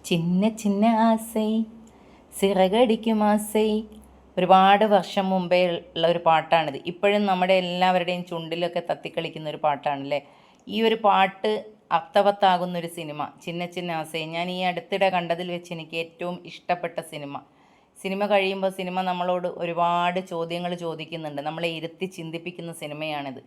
ചിന്ന ചിന്ന ആസൈ സിറകടിക്കും ആസൈ. ഒരുപാട് വർഷം മുമ്പേ ഉള്ള ഒരു പാട്ടാണിത്. ഇപ്പോഴും നമ്മുടെ എല്ലാവരുടെയും ചുണ്ടിലൊക്കെ തത്തിക്കളിക്കുന്ന ഒരു പാട്ടാണല്ലേ. ഈ ഒരു പാട്ട് അർത്ഥവത്താകുന്നൊരു സിനിമ ചിന്ന ചിന്ന ആസൈ. ഞാൻ ഈ അടുത്തിടെ കണ്ടതിൽ വെച്ച് എനിക്ക് ഏറ്റവും ഇഷ്ടപ്പെട്ട സിനിമ കഴിയുമ്പോൾ സിനിമ നമ്മളോട് ഒരുപാട് ചോദ്യങ്ങൾ ചോദിക്കുന്നുണ്ട്. നമ്മളെ ഇരുത്തി ചിന്തിപ്പിക്കുന്ന സിനിമയാണിത്.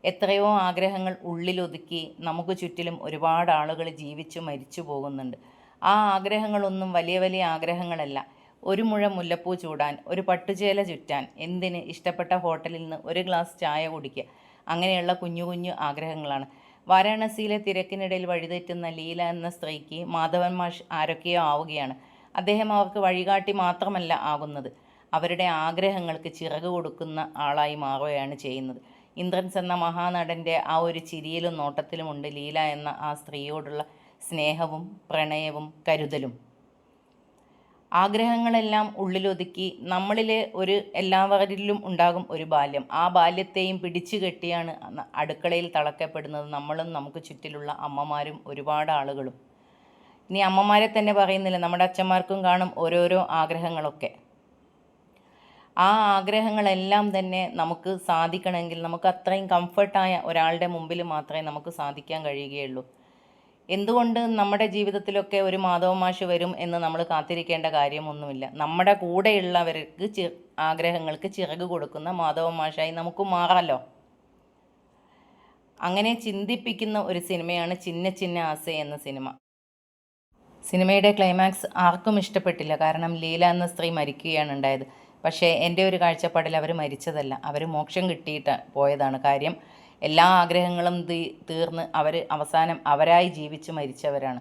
എത്രയോ ആഗ്രഹങ്ങൾ ഉള്ളിലൊതുക്കി നമുക്ക് ചുറ്റിലും ഒരുപാട് ആളുകൾ ജീവിച്ചു മരിച്ചു പോകുന്നുണ്ട്. ആ ആഗ്രഹങ്ങളൊന്നും വലിയ വലിയ ആഗ്രഹങ്ങളല്ല. ഒരു മുഴ മുല്ലപ്പൂ ചൂടാൻ, ഒരു പട്ടുചേല ചുറ്റാൻ, എന്തിന് ഇഷ്ടപ്പെട്ട ഹോട്ടലിൽ നിന്ന് ഒരു ഗ്ലാസ് ചായ കുടിക്കുക, അങ്ങനെയുള്ള കുഞ്ഞു കുഞ്ഞു ആഗ്രഹങ്ങളാണ്. വാരാണസിയിലെ തിരക്കിനിടയിൽ വഴിതെറ്റുന്ന ലീല എന്ന സ്ത്രീക്ക് മാധവൻ മാഷ് ആരൊക്കെയോ ആവുകയാണ്. അദ്ദേഹം അവർക്ക് വഴികാട്ടി മാത്രമല്ല ആകുന്നത്, അവരുടെ ആഗ്രഹങ്ങൾക്ക് ചിറക് കൊടുക്കുന്ന ആളായി മാറുകയാണ് ചെയ്യുന്നത്. ഇന്ദ്രൻസ് എന്ന മഹാനടൻ്റെ ആ ഒരു ചിരിയിലും നോട്ടത്തിലുമുണ്ട് ലീല എന്ന ആ സ്ത്രീയോടുള്ള സ്നേഹവും പ്രണയവും കരുതലും. ആഗ്രഹങ്ങളെല്ലാം ഉള്ളിലൊതുക്കി നമ്മളിലെ എല്ലാവരിലും ഉണ്ടാകും ഒരു ബാല്യം. ആ ബാല്യത്തെയും പിടിച്ചു കെട്ടിയാണ് അടുക്കളയിൽ തളക്കപ്പെടുന്നത് നമ്മളും നമുക്ക് ചുറ്റിലുള്ള അമ്മമാരും ഒരുപാട് ആളുകളും. ഇനി അമ്മമാരെ തന്നെ പറയുന്നില്ല, നമ്മുടെ അച്ഛന്മാർക്കും കാണും ഓരോരോ ആഗ്രഹങ്ങളൊക്കെ. ആ ആഗ്രഹങ്ങളെല്ലാം തന്നെ നമുക്ക് സാധിക്കണമെങ്കിൽ നമുക്ക് അത്രയും കംഫർട്ടായ ഒരാളുടെ മുമ്പിൽ മാത്രമേ നമുക്ക് സാധിക്കാൻ കഴിയുകയുള്ളൂ. എന്തുകൊണ്ട് നമ്മുടെ ജീവിതത്തിലൊക്കെ ഒരു മാധവൻ മാഷ് വരും എന്ന് നമ്മൾ കാത്തിരിക്കേണ്ട കാര്യമൊന്നുമില്ല. നമ്മുടെ കൂടെയുള്ളവർക്ക് ആഗ്രഹങ്ങൾക്ക് ചിറക് കൊടുക്കുന്ന മാധവൻ മാഷായി നമുക്ക് മാറാമല്ലോ. അങ്ങനെ ചിന്തിപ്പിക്കുന്ന ഒരു സിനിമയാണ് ചിന്ന ചിന്ന ആസൈ എന്ന സിനിമ. സിനിമയുടെ ക്ലൈമാക്സ് ആർക്കും ഇഷ്ടപ്പെട്ടില്ല. കാരണം ലീല എന്ന സ്ത്രീ മരിക്കുകയാണ് ഉണ്ടായത്. പക്ഷേ എൻ്റെ ഒരു കാഴ്ചപ്പാടിൽ അവർ മരിച്ചതല്ല, അവർ മോക്ഷം കിട്ടിയിട്ട് പോയതാണ്. കാര്യം എല്ലാ ആഗ്രഹങ്ങളും തീർന്ന് അവർ അവസാനം അവരായി ജീവിച്ച് മരിച്ചവരാണ്.